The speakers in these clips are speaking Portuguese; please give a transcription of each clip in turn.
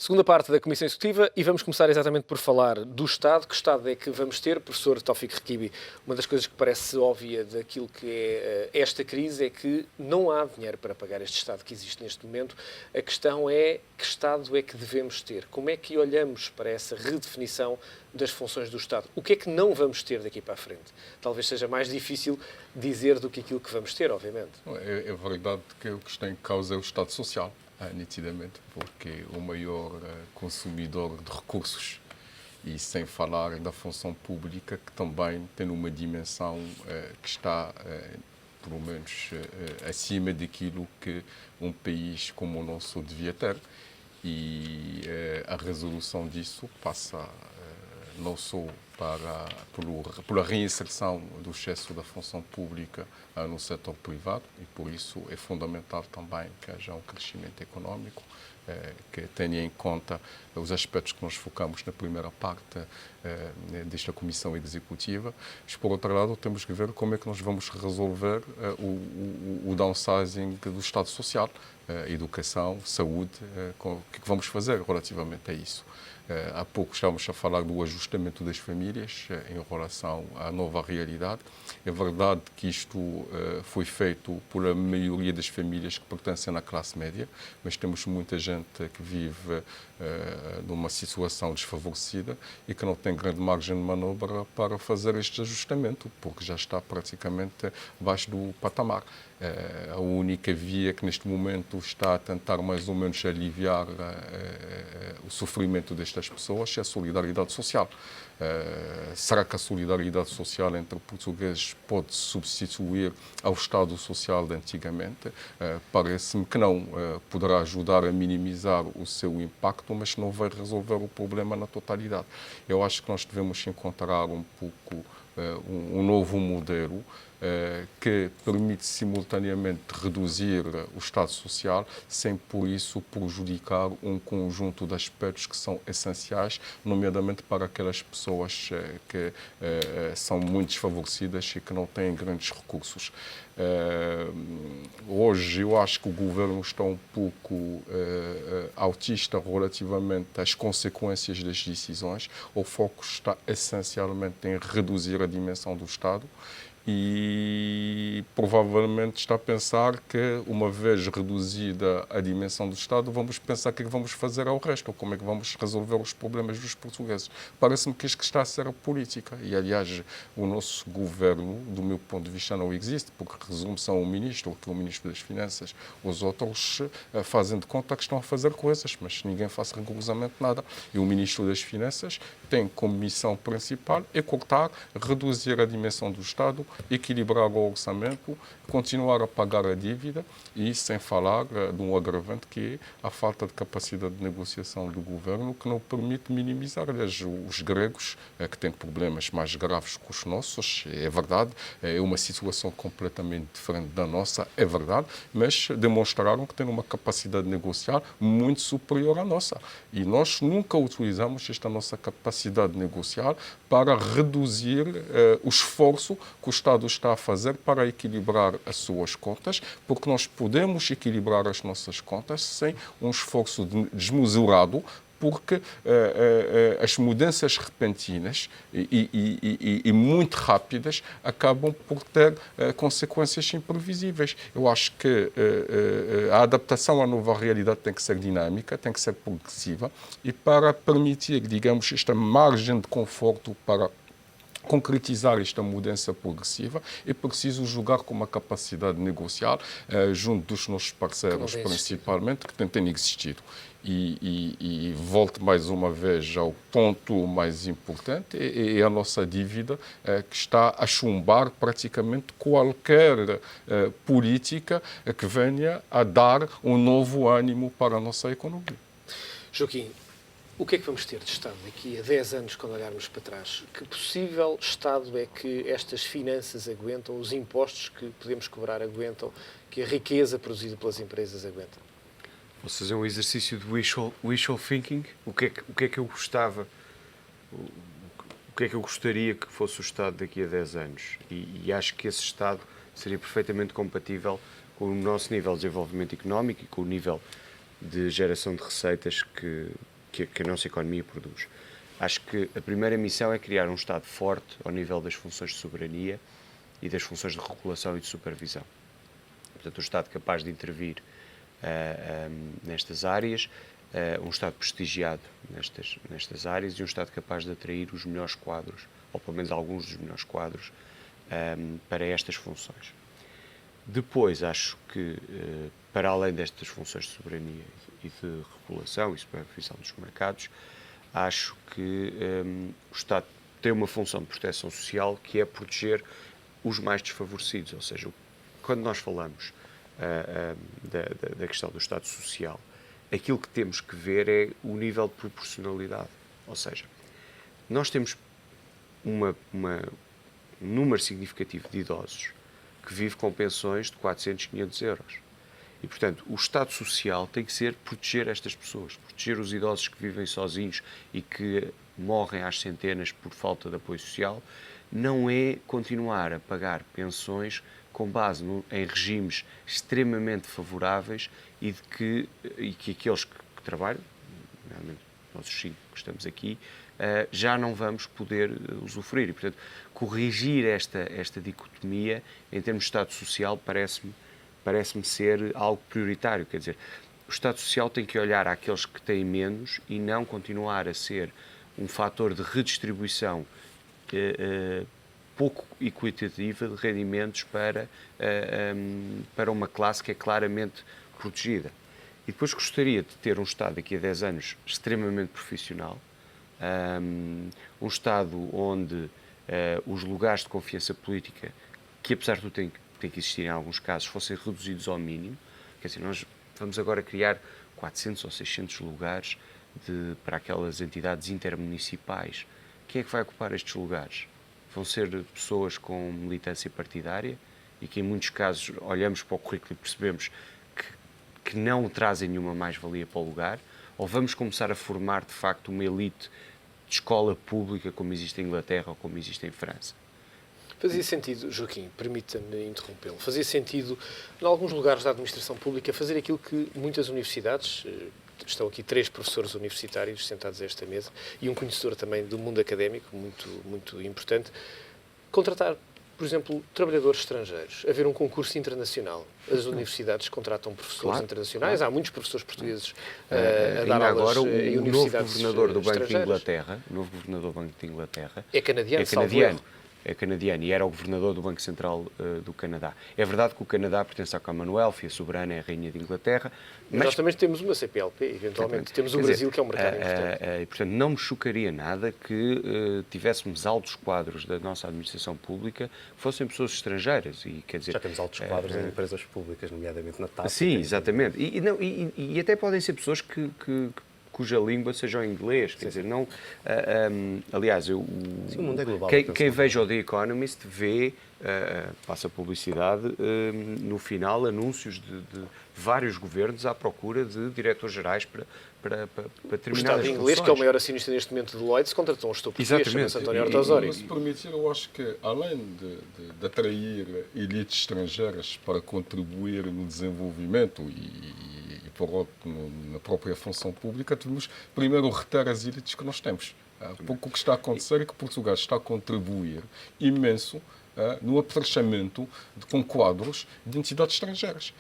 Segunda parte da Comissão Executiva e vamos começar exatamente por falar do Estado. Que Estado é que vamos ter? Professor Taoufik Requibi, uma das coisas que parece óbvia daquilo que é esta crise é que não há dinheiro para pagar este Estado que existe neste momento. A questão é que Estado é que devemos ter? Como é que olhamos para essa redefinição das funções do Estado? O que é que não vamos ter daqui para a frente? Talvez seja mais difícil dizer do que aquilo que vamos ter, obviamente. É verdade que o que está em causa é o Estado Social. Nitidamente, porque o maior consumidor de recursos, e sem falar da função pública, que também tem uma dimensão que está, pelo menos, acima daquilo que um país como o nosso devia ter. E a resolução disso passa não só pela reinserção do excesso da função pública no setor privado, e por isso é fundamental também que haja um crescimento económico que tenha em conta os aspectos que nós focamos na primeira parte desta Comissão Executiva. Mas, por outro lado, temos que ver como é que nós vamos resolver o downsizing do Estado Social, educação, saúde, o que vamos fazer relativamente a isso. Há pouco estávamos a falar do ajustamento das famílias em relação à nova realidade. É verdade que isto foi feito pela maioria das famílias que pertencem à classe média, mas temos muita gente que vive numa situação desfavorecida e que não tem grande margem de manobra para fazer este ajustamento, porque já está praticamente abaixo do patamar. A única via que neste momento está a tentar mais ou menos aliviar o sofrimento destas pessoas é a solidariedade social. Será que a solidariedade social entre portugueses pode substituir ao Estado Social de antigamente? Parece-me que não. Poderá ajudar a minimizar o seu impacto, mas não vai resolver o problema na totalidade. Eu acho que nós devemos encontrar um pouco um novo modelo que permite simultaneamente reduzir o Estado Social sem, por isso, prejudicar um conjunto de aspectos que são essenciais, nomeadamente para aquelas pessoas que são muito desfavorecidas e que não têm grandes recursos. Hoje eu acho que o governo está um pouco autista relativamente às consequências das decisões. O foco está essencialmente em reduzir a dimensão do Estado e provavelmente está a pensar que, uma vez reduzida a dimensão do Estado, vamos pensar o que é que vamos fazer ao resto, ou como é que vamos resolver os problemas dos portugueses. Parece-me que isto que está a ser a política. E, aliás, o nosso governo, do meu ponto de vista, não existe, porque resume-se a um ministro, que é o Ministro das Finanças. Os outros fazem de conta que estão a fazer coisas, mas ninguém faz rigorosamente nada. E o Ministro das Finanças tem como missão principal é cortar, reduzir a dimensão do Estado, equilibrar o orçamento, continuar a pagar a dívida e sem falar de um agravante que é a falta de capacidade de negociação do governo, que não permite minimizar. Aliás, os gregos, que têm problemas mais graves que os nossos, é verdade, é uma situação completamente diferente da nossa, é verdade, mas demonstraram que têm uma capacidade de negociar muito superior à nossa. E nós nunca utilizamos esta nossa capacidade de negociar para reduzir o esforço que o Estado está a fazer para equilibrar as suas contas, porque nós podemos equilibrar as nossas contas sem um esforço desmesurado, porque as mudanças repentinas e muito rápidas acabam por ter consequências imprevisíveis. Eu acho que a adaptação à nova realidade tem que ser dinâmica, tem que ser progressiva e para permitir, digamos, esta margem de conforto para concretizar esta mudança progressiva, é preciso jogar com uma capacidade negocial junto dos nossos parceiros, principalmente, que têm existido. E volto mais uma vez ao ponto mais importante, é a nossa dívida que está a chumbar praticamente qualquer política que venha a dar um novo ânimo para a nossa economia. Joaquim, o que é que vamos ter de Estado daqui a 10 anos, quando olharmos para trás? Que possível Estado é que estas finanças aguentam, os impostos que podemos cobrar aguentam, que a riqueza produzida pelas empresas aguenta? Vou fazer um exercício de wishful thinking. O que é que eu gostava, o que é que eu gostaria que fosse o Estado daqui a 10 anos? E acho que esse Estado seria perfeitamente compatível com o nosso nível de desenvolvimento económico e com o nível de geração de receitas que que a nossa economia produz. Acho que a primeira missão é criar um Estado forte ao nível das funções de soberania e das funções de regulação e de supervisão. Portanto, um Estado capaz de intervir nestas áreas, um Estado prestigiado nestas áreas e um Estado capaz de atrair os melhores quadros, ou pelo menos alguns dos melhores quadros, para estas funções. Depois, acho que, para além destas funções de soberania e de regulação e supervisão dos mercados, acho que o Estado tem uma função de proteção social que é proteger os mais desfavorecidos, ou seja, quando nós falamos da questão do Estado Social, aquilo que temos que ver é o nível de proporcionalidade, ou seja, nós temos um número significativo de idosos que vive com pensões de 400, 500 euros. E, portanto, o Estado Social tem que ser proteger estas pessoas, proteger os idosos que vivem sozinhos e que morrem às centenas por falta de apoio social, não é continuar a pagar pensões com base em regimes extremamente favoráveis e que aqueles que trabalham, realmente nós os 5 que estamos aqui, já não vamos poder usufruir. E, portanto, corrigir esta dicotomia em termos de Estado Social parece-me ser algo prioritário. Quer dizer, o Estado Social tem que olhar àqueles que têm menos e não continuar a ser um fator de redistribuição pouco equitativa de rendimentos para uma classe que é claramente protegida. E depois gostaria de ter um Estado daqui a 10 anos extremamente profissional, um Estado onde os lugares de confiança política, que apesar de tudo tem que existir em alguns casos, fossem reduzidos ao mínimo. Quer dizer, nós vamos agora criar 400 ou 600 lugares para aquelas entidades intermunicipais. Quem é que vai ocupar estes lugares? Vão ser pessoas com militância partidária e que em muitos casos olhamos para o currículo e percebemos que não trazem nenhuma mais-valia para o lugar, ou vamos começar a formar de facto uma elite de escola pública como existe em Inglaterra ou como existe em França? Fazia sentido, Joaquim, permita-me interrompê-lo, fazia sentido, em alguns lugares da administração pública, fazer aquilo que muitas universidades, estão aqui 3 professores universitários sentados a esta mesa, e um conhecedor também do mundo académico, muito, muito importante, contratar, por exemplo, trabalhadores estrangeiros, haver um concurso internacional. As universidades contratam professores internacionais, há muitos professores portugueses a dar aulas agora, em universidades o novo governador do Banco de estrangeiras. Inglaterra, o novo governador do Banco de Inglaterra, É canadiano. É canadiano e era o governador do Banco Central do Canadá. É verdade que o Canadá pertence à Commonwealth e a soberana é a Rainha de Inglaterra. Mas nós também temos uma CPLP, eventualmente. Temos o Brasil, que é um mercado importante. E, portanto, não me chocaria nada que tivéssemos altos quadros da nossa administração pública que fossem pessoas estrangeiras. E, quer dizer, já temos altos quadros em empresas públicas, nomeadamente na TAP. Sim, exatamente. E até podem ser pessoas cuja língua seja o inglês. Quer dizer, não... aliás, Sim, o mundo é global. Quem veja o The Economist vê, passa publicidade, no final, anúncios de vários governos à procura de diretores-gerais para O terminar Estado inglês, que é o maior acionista neste momento de Deloitte, contratou um gestor português, chama-se António Horta Osório. Se permitir, eu acho que, além de atrair elites estrangeiras para contribuir no desenvolvimento por outro, na própria função pública, devemos primeiro reter as elites que nós temos. Porque o que está a acontecer é que Portugal está a contribuir imenso no aperfeiçoamento com quadros de entidades estrangeiras.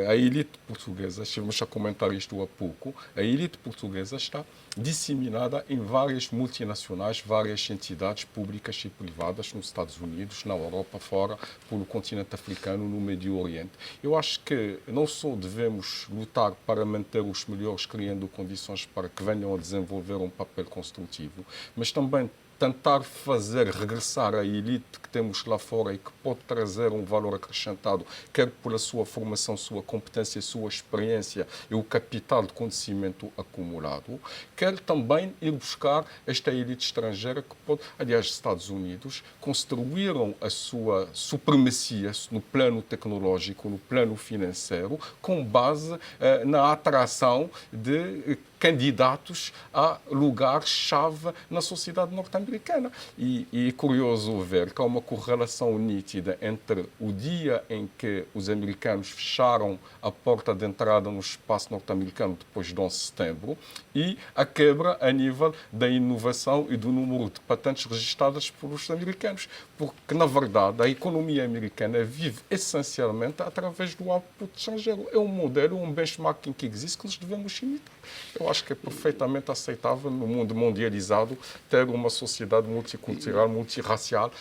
A elite portuguesa, estivemos a comentar isto há pouco, a elite portuguesa está disseminada em várias multinacionais, várias entidades públicas e privadas nos Estados Unidos, na Europa, fora, pelo continente africano, no Médio Oriente. Eu acho que não só devemos lutar para manter os melhores, criando condições para que venham a desenvolver um papel construtivo, mas também tentar fazer regressar a elite que temos lá fora e que pode trazer um valor acrescentado, quer pela sua formação, sua competência, sua experiência e o capital de conhecimento acumulado, quer também ir buscar esta elite estrangeira que pode, aliás, os Estados Unidos construíram a sua supremacia no plano tecnológico, no plano financeiro, com base na atração de candidatos a lugares-chave na sociedade norte-americana. E é curioso ver que há uma correlação nítida entre o dia em que os americanos fecharam a porta de entrada no espaço norte-americano depois de 11 de setembro e a quebra a nível da inovação e do número de patentes registradas pelos americanos. Porque, na verdade, a economia americana vive essencialmente através do output estrangeiro. É um modelo, um benchmarking que existe que nós devemos imitar. Eu acho que é perfeitamente aceitável no mundo mundializado ter uma sociedade multicultural, multirracial,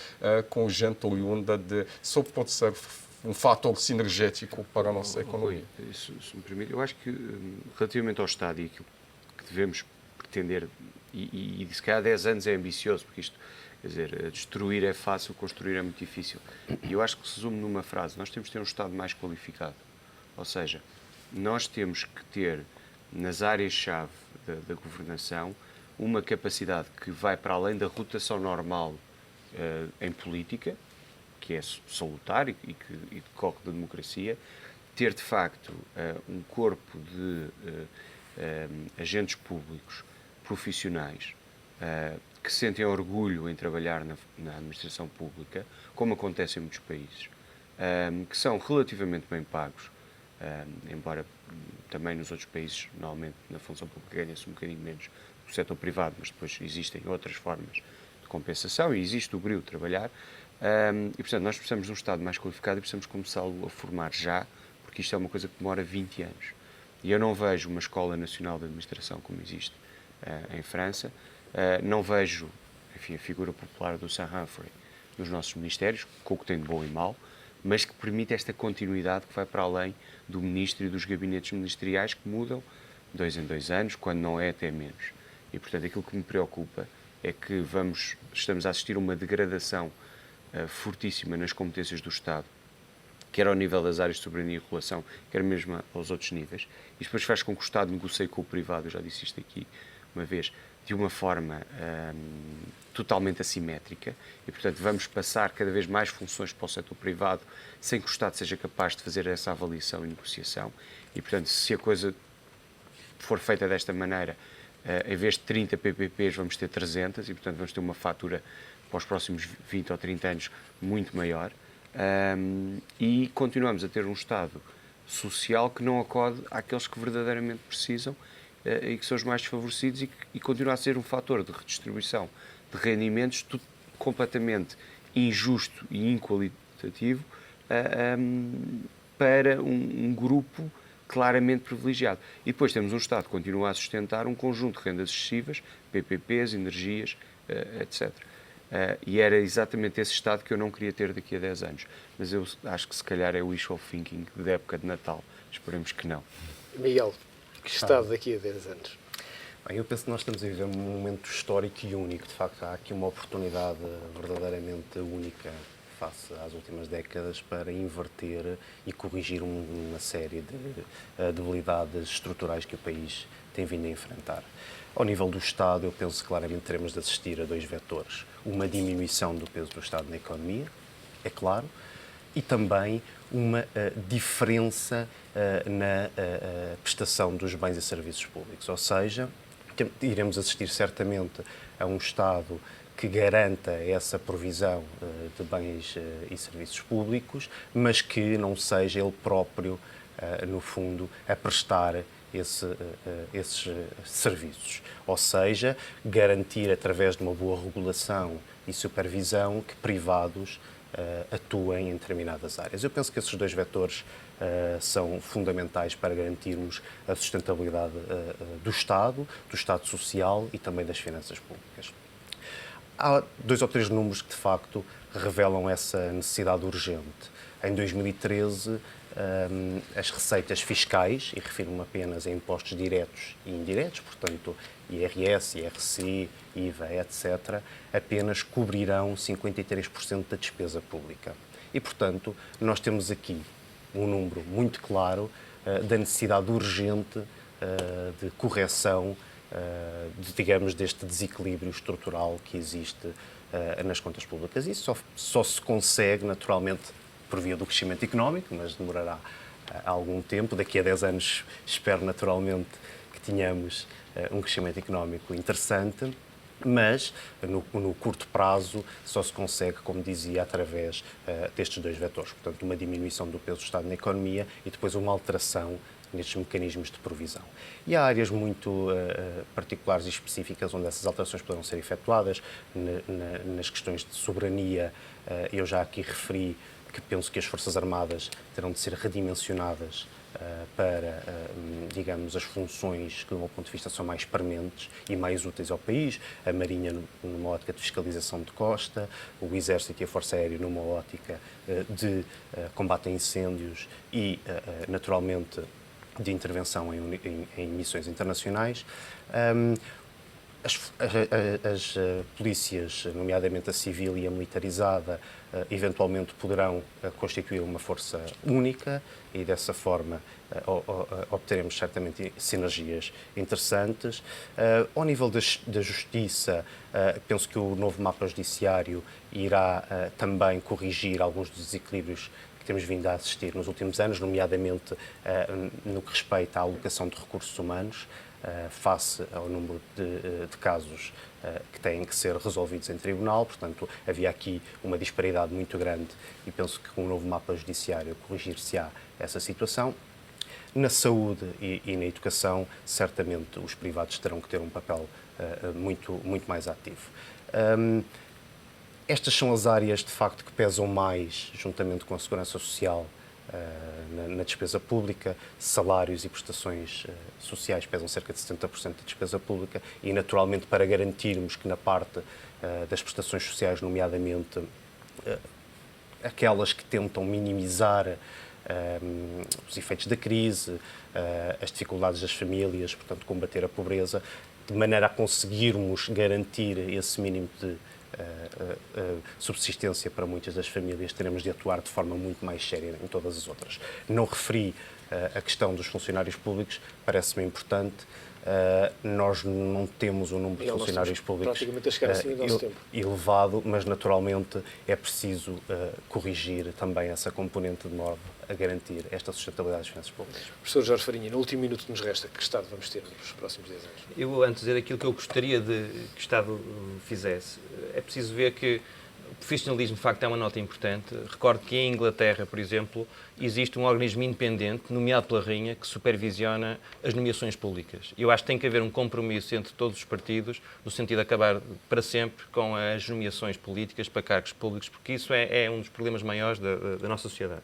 com gente oriunda de... Só pode ser um fator sinergético para a nossa economia. Se me permite, eu acho que relativamente ao Estado e aquilo que devemos pretender, e se calhar 10 anos é ambicioso, porque isto, quer dizer, destruir é fácil, construir é muito difícil. E eu acho que se resume numa frase: nós temos de ter um Estado mais qualificado. Ou seja, nós temos que ter, nas áreas-chave da governação, uma capacidade que vai para além da rotação normal em política, que é salutar e que decorre da democracia, ter de facto um corpo de agentes públicos profissionais que sentem orgulho em trabalhar na administração pública, como acontece em muitos países, que são relativamente bem pagos, embora também nos outros países, normalmente, na função pública ganha-se um bocadinho menos do setor privado, mas depois existem outras formas de compensação e existe o brio de trabalhar. E, portanto, nós precisamos de um Estado mais qualificado e precisamos começá-lo a formar já, porque isto é uma coisa que demora 20 anos. E eu não vejo uma Escola Nacional de Administração como existe em França, não vejo, enfim, a figura popular do Sir Humphrey nos nossos ministérios, com o que tem de bom e mau, mas que permite esta continuidade que vai para além do ministro e dos gabinetes ministeriais que mudam 2 em 2 anos, quando não é até menos. E, portanto, aquilo que me preocupa é que estamos a assistir a uma degradação fortíssima nas competências do Estado, quer ao nível das áreas de soberania e regulação, quer mesmo aos outros níveis. Isto depois faz com que o Estado negocie com o privado, eu já disse isto aqui uma vez, de uma forma totalmente assimétrica e, portanto, vamos passar cada vez mais funções para o setor privado sem que o Estado seja capaz de fazer essa avaliação e negociação. E, portanto, se a coisa for feita desta maneira, em vez de 30 PPPs vamos ter 300 e, portanto, vamos ter uma fatura para os próximos 20 ou 30 anos muito maior, e continuamos a ter um Estado social que não acode àqueles que verdadeiramente precisam e que são os mais desfavorecidos e continua a ser um fator de redistribuição de rendimentos completamente injusto e inqualitativo para um grupo claramente privilegiado. E depois temos um Estado que continua a sustentar um conjunto de rendas excessivas, PPPs, energias, etc. E era exatamente esse Estado que eu não queria ter daqui a 10 anos. Mas eu acho que se calhar é o wishful thinking da época de Natal. Esperemos que não. Miguel, que Estado daqui a 10 anos? Bem, eu penso que nós estamos a viver um momento histórico e único. De facto, há aqui uma oportunidade verdadeiramente única face às últimas décadas para inverter e corrigir uma série de debilidades estruturais que o país tem vindo a enfrentar. Ao nível do Estado, eu penso que claramente teremos de assistir a 2 vetores. Uma diminuição do peso do Estado na economia, é claro, e também uma diferença na prestação dos bens e serviços públicos. Ou seja, iremos assistir certamente a um Estado que garanta essa provisão de bens e serviços públicos, mas que não seja ele próprio, no fundo, a prestar esses serviços. Ou seja, garantir através de uma boa regulação e supervisão que privados atuem em determinadas áreas. Eu penso que esses 2 vetores são fundamentais para garantirmos a sustentabilidade do Estado social e também das finanças públicas. Há 2 ou 3 números que, de facto, revelam essa necessidade urgente. Em 2013, as receitas fiscais, e refiro-me apenas a impostos diretos e indiretos, portanto, IRS, IRC, IVA, etc., apenas cobrirão 53% da despesa pública. E, portanto, nós temos aqui um número muito claro da necessidade urgente de correção, digamos, deste desequilíbrio estrutural que existe nas contas públicas. Isso só se consegue, naturalmente, por via do crescimento económico, mas demorará algum tempo. Daqui a 10 anos espero, naturalmente, que tenhamos um crescimento económico interessante, mas no curto prazo só se consegue, como dizia, através destes dois vetores. Portanto, uma diminuição do peso do Estado na economia e depois uma alteração nestes mecanismos de provisão. E há áreas muito particulares e específicas onde essas alterações poderão ser efetuadas. Nas questões de soberania, eu já aqui referi que penso que as Forças Armadas terão de ser redimensionadas para, digamos, as funções que, do meu ponto de vista, são mais prementes e mais úteis ao país. A Marinha, numa ótica de fiscalização de costa, o Exército e a Força Aérea, numa ótica de combate a incêndios e, naturalmente, de intervenção em missões internacionais. As polícias, nomeadamente a civil e a militarizada, eventualmente poderão constituir uma força única e, dessa forma, obteremos certamente sinergias interessantes. Ao nível da justiça, penso que o novo mapa judiciário irá também corrigir alguns dos desequilíbrios que temos vindo a assistir nos últimos anos, nomeadamente no que respeita à alocação de recursos humanos, face ao número de casos que têm que ser resolvidos em tribunal. Portanto, havia aqui uma disparidade muito grande e penso que com o novo mapa judiciário corrigir-se-á essa situação. Na saúde e na educação, certamente os privados terão que ter um papel muito mais ativo. Estas são as áreas, de facto, que pesam mais, juntamente com a segurança social, na despesa pública. Salários e prestações sociais pesam cerca de 70% da despesa pública e, naturalmente, para garantirmos que na parte das prestações sociais, nomeadamente aquelas que tentam minimizar os efeitos da crise, as dificuldades das famílias, portanto, combater a pobreza, de maneira a conseguirmos garantir esse mínimo de subsistência para muitas das famílias, teremos de atuar de forma muito mais séria em todas as outras. Não referi a questão dos funcionários públicos, parece-me importante. Nós não temos um número de funcionários públicos praticamente a chegar assim ao nosso tempo elevado, mas naturalmente é preciso corrigir também essa componente de modo a garantir esta sustentabilidade das finanças públicas. Professor Jorge Farinha, no último minuto que nos resta, que Estado vamos ter nos próximos 10 anos? Eu vou antes dizer aquilo que eu gostaria que o Estado fizesse. É preciso ver que o profissionalismo, de facto, é uma nota importante. Recordo que em Inglaterra, por exemplo, existe um organismo independente, nomeado pela Rainha, que supervisiona as nomeações públicas. Eu acho que tem que haver um compromisso entre todos os partidos, no sentido de acabar para sempre com as nomeações políticas para cargos públicos, porque isso é um dos problemas maiores da nossa sociedade.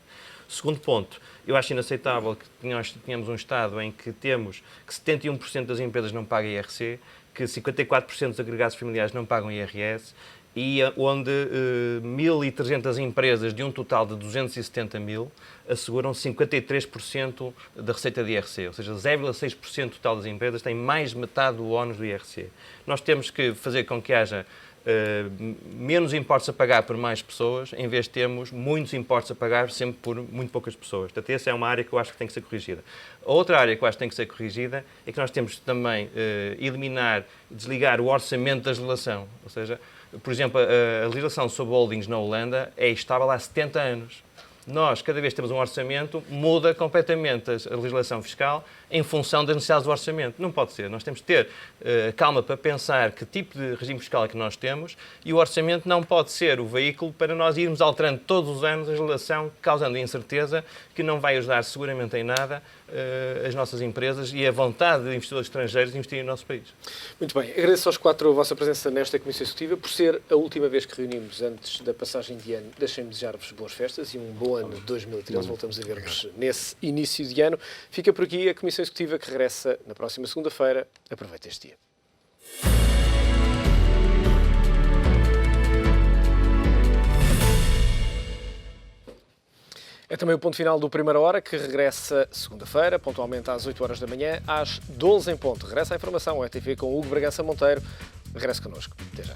Segundo ponto, eu acho inaceitável que nós tenhamos um Estado em que temos que 71% das empresas não pagam IRC, que 54% dos agregados familiares não pagam IRS, e onde 1.300 empresas, de um total de 270 mil, asseguram 53% da receita de IRC, ou seja, 0,6% total das empresas têm mais de metade do ónus do IRC. Nós temos que fazer com que haja menos impostos a pagar por mais pessoas, em vez de termos muitos impostos a pagar sempre por muito poucas pessoas. Portanto, essa é uma área que eu acho que tem que ser corrigida. A outra área que eu acho que tem que ser corrigida é que nós temos de também eliminar, desligar o orçamento da legislação. Ou seja, por exemplo, a legislação sobre holdings na Holanda é estável há 70 anos. Nós, cada vez que temos um orçamento, muda completamente a legislação fiscal em função das necessidades do orçamento. Não pode ser. Nós temos de ter calma para pensar que tipo de regime fiscal é que nós temos e o orçamento não pode ser o veículo para nós irmos alterando todos os anos a legislação, causando incerteza, que não vai ajudar seguramente em nada as nossas empresas e a vontade de investidores estrangeiros de investirem no nosso país. Muito bem. Agradeço aos quatro a vossa presença nesta Comissão Executiva. Por ser a última vez que reunimos antes da passagem de ano, deixem-me desejar-vos boas festas e um bom ano de 2013. Voltamos a ver-vos nesse início de ano. Fica por aqui a Comissão Executiva, que regressa na próxima segunda-feira. Aproveite este dia. É também o ponto final do Primeira Hora, que regressa segunda-feira, pontualmente às 8 horas da manhã, às 12 em ponto. Regressa a informação, a TV com Hugo Bragança Monteiro. Regresse connosco. Até já.